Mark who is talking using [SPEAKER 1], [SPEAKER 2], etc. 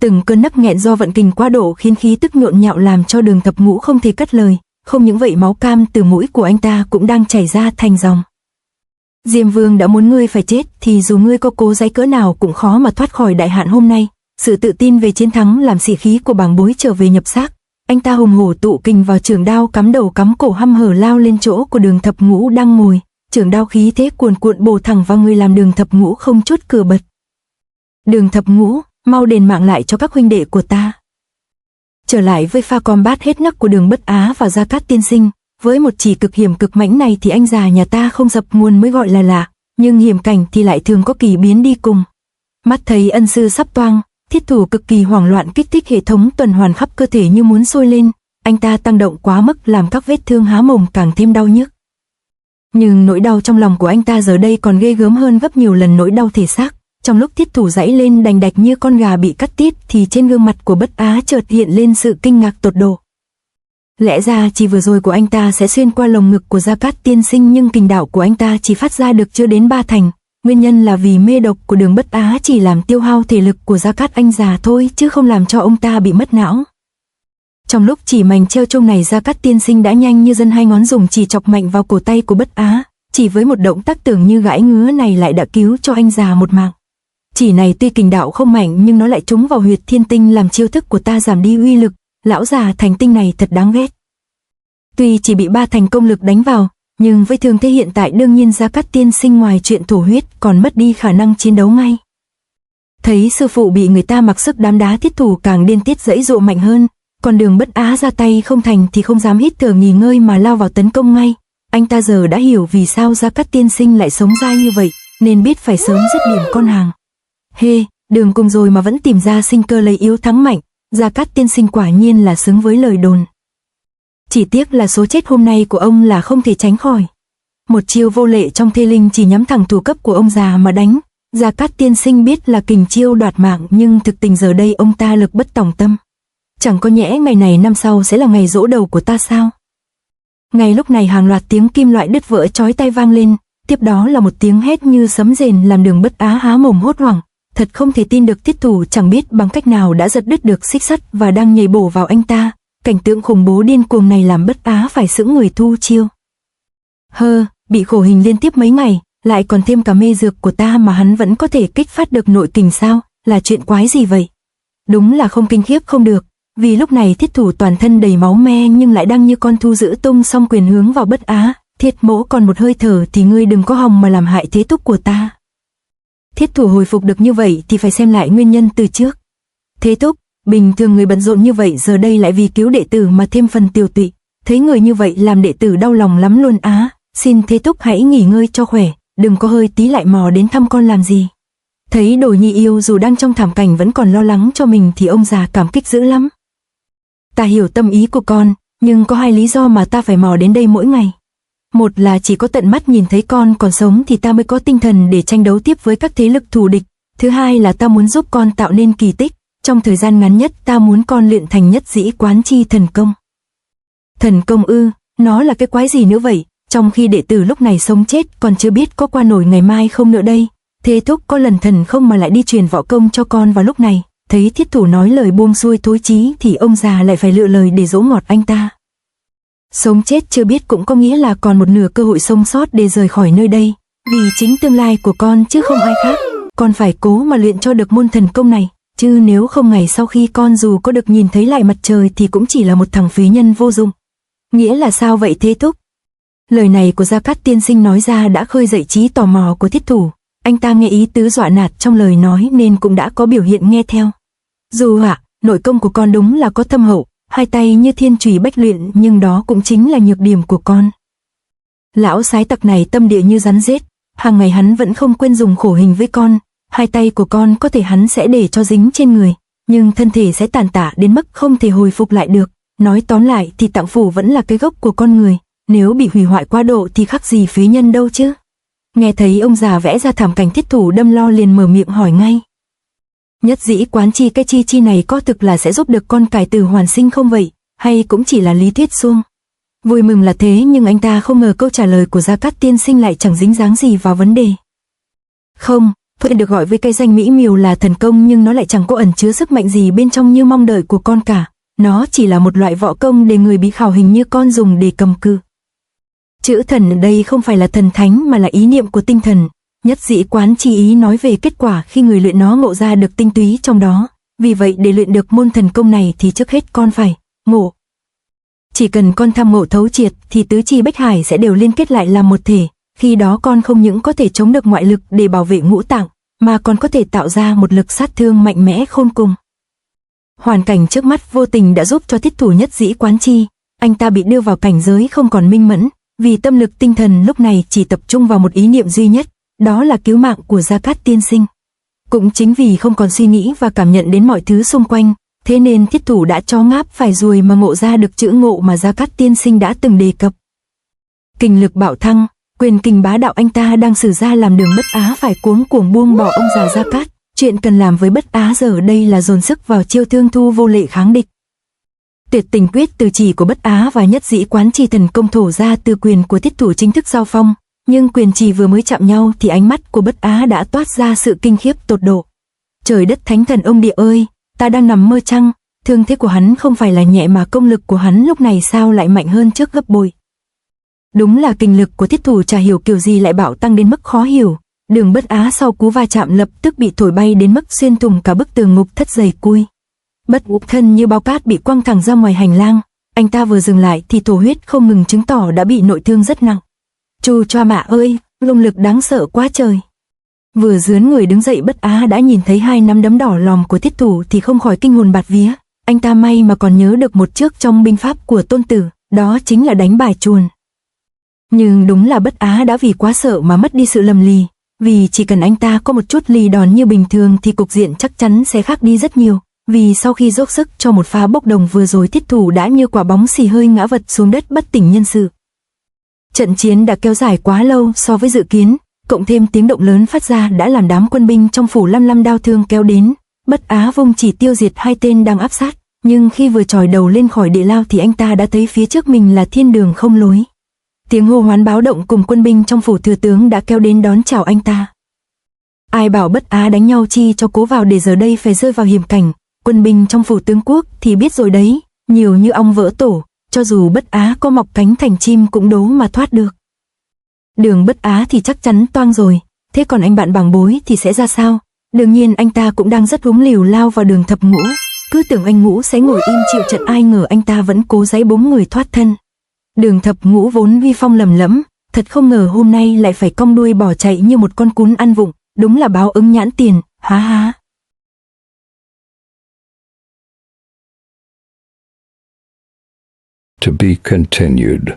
[SPEAKER 1] Từng cơn nấc nghẹn do vận kình quá độ khiến khí tức nhộn nhạo làm cho Đường Thập Ngũ không thể cất lời, không những vậy máu cam từ mũi của anh ta cũng đang chảy ra thành dòng. Diêm Vương đã muốn ngươi phải chết thì dù ngươi có cố giãy cỡ nào cũng khó mà thoát khỏi đại hạn hôm nay. Sự tự tin về chiến thắng làm sĩ khí của Bàng Bối trở về nhập xác. Anh ta hùng hổ tụ kình vào trường đao cắm đầu cắm cổ hăm hở lao lên chỗ của Đường Thập Ngũ đang ngồi. Trường đao khí thế cuồn cuộn bổ thẳng vào người làm Đường Thập Ngũ không chút cửa bật. Đường Thập Ngũ, mau đền mạng lại cho các huynh đệ của ta. Trở lại với pha combat hết nấc của Đường Bất Á và Gia Cát tiên sinh, với một chỉ cực hiểm cực mãnh này thì anh già nhà ta không dập nguồn mới gọi là lạ, nhưng hiểm cảnh thì lại thường có kỳ biến đi cùng. Mắt thấy ân sư sắp toang, Thiết Thủ cực kỳ hoảng loạn kích thích hệ thống tuần hoàn khắp cơ thể như muốn sôi lên, anh ta tăng động quá mức làm các vết thương há mồm càng thêm đau nhức. Nhưng nỗi đau trong lòng của anh ta giờ đây còn ghê gớm hơn gấp nhiều lần nỗi đau thể xác. Trong lúc Thiết Thủ giãy lên đành đạch như con gà bị cắt tiết thì trên gương mặt của Bất Á chợt hiện lên sự kinh ngạc tột độ. Lẽ ra chỉ vừa rồi của anh ta sẽ xuyên qua lồng ngực của Gia Cát tiên sinh, nhưng kình đạo của anh ta chỉ phát ra được chưa đến 3 thành. Nguyên nhân là vì mê độc của Đường Bất Á chỉ làm tiêu hao thể lực của Gia Cát anh già thôi, chứ không làm cho ông ta bị mất não. Trong lúc chỉ mảnh treo chung này, Gia Cát tiên sinh đã nhanh như dân hai ngón dùng chỉ chọc mạnh vào cổ tay của Bất Á. Chỉ với một động tác tưởng như gãi ngứa này lại đã cứu cho anh già một mạng. Chỉ này tuy kình đạo không mạnh nhưng nó lại trúng vào huyệt thiên tinh làm chiêu thức của ta giảm đi uy lực. Lão già thành tinh này thật đáng ghét. Tuy chỉ bị 3 thành công lực đánh vào, nhưng với thương thế hiện tại đương nhiên Gia Cát tiên sinh ngoài chuyện thổ huyết còn mất đi khả năng chiến đấu ngay. Thấy sư phụ bị người ta mặc sức đám đá, Thiết Thủ càng điên tiết giãy giụa mạnh hơn, còn Đường Bất Á ra tay không thành thì không dám hít thở nghỉ ngơi mà lao vào tấn công ngay. Anh ta giờ đã hiểu vì sao Gia Cát tiên sinh lại sống dai như vậy, nên biết phải sớm dứt điểm con hàng. Đường cùng rồi mà vẫn tìm ra sinh cơ lấy yếu thắng mạnh, Gia Cát tiên sinh quả nhiên là xứng với lời đồn. Chỉ tiếc là số chết hôm nay của ông là không thể tránh khỏi. Một chiêu vô lệ trong thê linh chỉ nhắm thẳng thủ cấp của ông già mà đánh. Gia Cát tiên sinh biết là kình chiêu đoạt mạng, nhưng thực tình giờ đây ông ta lực bất tòng tâm. Chẳng có nhẽ ngày này năm sau sẽ là ngày giỗ đầu của ta sao? Ngay lúc này hàng loạt tiếng kim loại đứt vỡ chói tai vang lên, tiếp đó là một tiếng hét như sấm rền làm Đường Bất Á há mồm hốt hoảng. Thật không thể tin được Thiết Thủ chẳng biết bằng cách nào đã giật đứt được xích sắt và đang nhảy bổ vào anh ta. Cảnh tượng khủng bố điên cuồng này làm Bất Á phải sững người thu chiêu. Bị khổ hình liên tiếp mấy ngày, lại còn thêm cả mê dược của ta mà hắn vẫn có thể kích phát được nội kình sao? Là chuyện quái gì vậy? Đúng là không kinh khiếp không được, vì lúc này Thiết Thủ toàn thân đầy máu me nhưng lại đang như con thu giữ tung song quyền hướng vào Bất Á. Thiết mỗ còn một hơi thở thì ngươi đừng có hòng mà làm hại thế thúc của ta. Thiết Thủ hồi phục được như vậy thì phải xem lại nguyên nhân từ trước. Thế thúc, bình thường người bận rộn như vậy giờ đây lại vì cứu đệ tử mà thêm phần tiều tụy. Thấy người như vậy làm đệ tử đau lòng lắm luôn á. Xin thế thúc hãy nghỉ ngơi cho khỏe, đừng có hơi tí lại mò đến thăm con làm gì. Thấy Đồ Nhi yêu dù đang trong thảm cảnh vẫn còn lo lắng cho mình thì ông già cảm kích dữ lắm. Ta hiểu tâm ý của con, nhưng có 2 lý do mà ta phải mò đến đây mỗi ngày. Một là chỉ có tận mắt nhìn thấy con còn sống thì ta mới có tinh thần để tranh đấu tiếp với các thế lực thù địch. Thứ hai là ta muốn giúp con tạo nên kỳ tích. Trong thời gian ngắn nhất ta muốn con luyện thành Nhất Dĩ Quán Chi thần công. Thần công ư? Nó là cái quái gì nữa vậy? Trong khi đệ tử lúc này sống chết còn chưa biết có qua nổi ngày mai không nữa đây. Thế thúc có lần thần không mà lại đi truyền võ công cho con vào lúc này. Thấy Thiết Thủ nói lời buông xuôi thối chí thì ông già lại phải lựa lời để dỗ ngọt anh ta. Sống chết chưa biết cũng có nghĩa là còn một nửa cơ hội sống sót để rời khỏi nơi đây. Vì chính tương lai của con chứ không ai khác. Con phải cố mà luyện cho được môn thần công này. Chứ nếu không ngày sau khi con dù có được nhìn thấy lại mặt trời thì cũng chỉ là một thằng phí nhân vô dụng. Nghĩa là sao vậy thế thúc? Lời này của Gia Cát tiên sinh nói ra đã khơi dậy trí tò mò của Thiết Thủ. Anh ta nghe ý tứ dọa nạt trong lời nói nên cũng đã có biểu hiện nghe theo. Dù nội công của con đúng là có thâm hậu, 2 tay như thiên chùy bách luyện, nhưng đó cũng chính là nhược điểm của con. Lão sái tặc này tâm địa như rắn rết, hàng ngày hắn vẫn không quên dùng khổ hình với con. 2 tay của con có thể hắn sẽ để cho dính trên người, nhưng thân thể sẽ tàn tạ đến mức không thể hồi phục lại được. Nói tóm lại thì tạng phủ vẫn là cái gốc của con người, nếu bị hủy hoại quá độ thì khác gì phế nhân đâu chứ. Nghe thấy ông già vẽ ra thảm cảnh, Thiết Thủ đâm lo liền mở miệng hỏi ngay. Nhất Dĩ Quán Chi, cái chi này có thực là sẽ giúp được con cải tử hoàn sinh không vậy, hay cũng chỉ là lý thuyết suông? Vui mừng là thế, nhưng anh ta không ngờ câu trả lời của Gia Cát tiên sinh lại chẳng dính dáng gì vào vấn đề. Không, Thuận được gọi với cái danh mỹ miều là thần công, nhưng nó lại chẳng có ẩn chứa sức mạnh gì bên trong như mong đợi của con cả. Nó chỉ là một loại võ công để người bị khảo hình như con dùng để cầm cự. Chữ thần ở đây không phải là thần thánh mà là ý niệm của tinh thần. Nhất dĩ quán chi ý nói về kết quả khi người luyện nó ngộ ra được tinh túy trong đó. Vì vậy để luyện được môn thần công này thì trước hết con phải ngộ. Chỉ cần con tham ngộ thấu triệt thì tứ chi bách hải sẽ đều liên kết lại làm một thể. Khi đó con không những có thể chống được ngoại lực để bảo vệ ngũ tạng, mà còn có thể tạo ra một lực sát thương mạnh mẽ khôn cùng. Hoàn cảnh trước mắt vô tình đã giúp cho thiết thủ Nhất dĩ quán chi. Anh ta bị đưa vào cảnh giới không còn minh mẫn, vì tâm lực tinh thần lúc này chỉ tập trung vào một ý niệm duy nhất, đó là cứu mạng của Gia Cát tiên sinh. Cũng chính vì không còn suy nghĩ và cảm nhận đến mọi thứ xung quanh, thế nên thiết thủ đã chó ngáp phải ruồi mà ngộ ra được chữ ngộ mà Gia Cát tiên sinh đã từng đề cập. Kình lực bạo thăng, quyền kình bá đạo anh ta đang sử ra làm Đường Bất Á phải cuống cuồng buông bỏ ông già Gia Cát. Chuyện cần làm với Bất Á giờ đây là dồn sức vào chiêu thương thu vô lệ kháng địch. Tuyệt tình quyết từ chỉ của Bất Á và Nhất dĩ quán chi thần công thổ ra từ quyền của thiết thủ chính thức giao phong, nhưng quyền chỉ vừa mới chạm nhau thì ánh mắt của Bất Á đã toát ra sự kinh khiếp tột độ. Trời đất thánh thần ông địa ơi, ta đang nằm mơ chăng? Thương thế của hắn không phải là nhẹ mà công lực của hắn lúc này sao lại mạnh hơn trước gấp bội. Đúng là kinh lực của thiết thủ chả hiểu kiểu gì lại bạo tăng đến mức khó hiểu. Đường Bất Á sau cú va chạm lập tức bị thổi bay đến mức xuyên thủng cả bức tường ngục thất dày cui. Bất úp thân như bao cát bị quăng thẳng ra ngoài hành lang. Anh ta vừa dừng lại thì thổ huyết không ngừng chứng tỏ đã bị nội thương rất nặng. Chu choa mạ ơi, lông lực đáng sợ quá trời. Vừa dướn người đứng dậy Bất Á đã nhìn thấy hai nắm đấm đỏ lòm của thiết thủ thì không khỏi kinh hồn bạt vía. Anh ta may mà còn nhớ được một trước trong binh pháp của Tôn Tử, đó chính là đánh bài chuồn. Nhưng đúng là Bất Á đã vì quá sợ mà mất đi sự lầm lì. Vì chỉ cần anh ta có một chút lì đòn như bình thường thì cục diện chắc chắn sẽ khác đi rất nhiều. Vì sau khi dốc sức cho một pha bốc đồng vừa rồi thiết thủ đã như quả bóng xì hơi ngã vật xuống đất bất tỉnh nhân sự. Trận chiến đã kéo dài quá lâu so với dự kiến, cộng thêm tiếng động lớn phát ra đã làm đám quân binh trong phủ lăm lăm đao thương kéo đến. Bất Á vung chỉ tiêu diệt hai tên đang áp sát, nhưng khi vừa chòi đầu lên khỏi địa lao thì anh ta đã thấy phía trước mình là thiên đường không lối. Tiếng hô hoán báo động cùng quân binh trong phủ thừa tướng đã kéo đến đón chào anh ta. Ai bảo Bất Á đánh nhau chi cho cố vào để giờ đây phải rơi vào hiểm cảnh. Quân binh trong phủ tướng quốc thì biết rồi đấy, nhiều như ong vỡ tổ, cho dù Bất Á có mọc cánh thành chim cũng đố mà thoát được. Đường Bất Á thì chắc chắn toang rồi, thế còn anh bạn bằng bối thì sẽ ra sao? Đương nhiên anh ta cũng đang rất húng liều lao vào Đường Thập Ngũ, cứ tưởng anh Ngũ sẽ ngồi im chịu trận, ai ngờ anh ta vẫn cố giãy bống người thoát thân. Đường Thập Ngũ vốn uy phong lầm lẫm, thật không ngờ hôm nay lại phải cong đuôi bỏ chạy như một con cún ăn vụng, đúng là báo ứng nhãn tiền, há há.
[SPEAKER 2] To be continued.